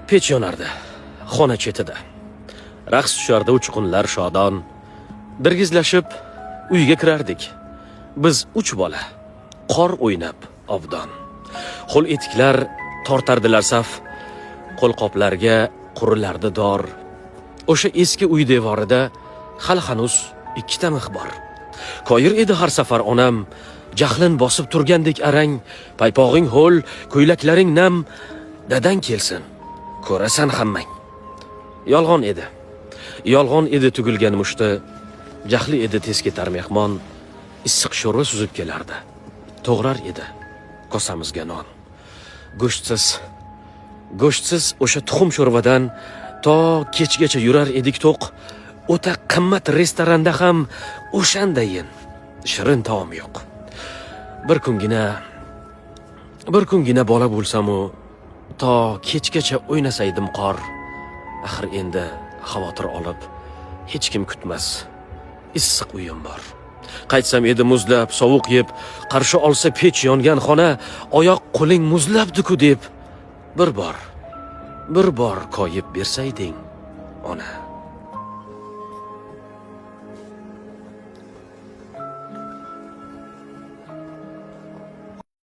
Pech yonardi, xona chetida. Raqs tushardi uchqunlar shodon. Dirgizlashib uyga kirardik. Biz 3 bola, qor o'ynab obdon. Qo'l etiklar tortardilar saf, qo'lqoplarga qurilardi dor. O'sha eski uy devorida hali hanuz 2 mix bor. Qoyir edi har safar onam, jahlim bosib turgandek arang, paypog'ing ho'l, ko'ylaklaring nam, dadang kelsin, ko'rasan hammang. Yolg'on edi. Yolg'on edi tugilgan mushti, jahli edi tez ketar mehmon, issiq sho'rva suzib kelardi. To'g'rar edi kosamizga non. Go'shtsiz o'sha tuxum sho'rvadan to kechgacha yurar edik to'q. O'ta qimmat restoranda ham o'shandayin shirin taom yo'q. Bir kungina bola bo'lsam-u, to kechgacha o'ynasaydim qor. Axir endi xavotir olib hech kim kutmas, issiq uyim bor. Qaytsam edi muzlab, sovuq yeb, qarshi olsa pech yongan xona, oyoq qo'ling muzlabdi-ku deb bir bor koyib bersayding, ona.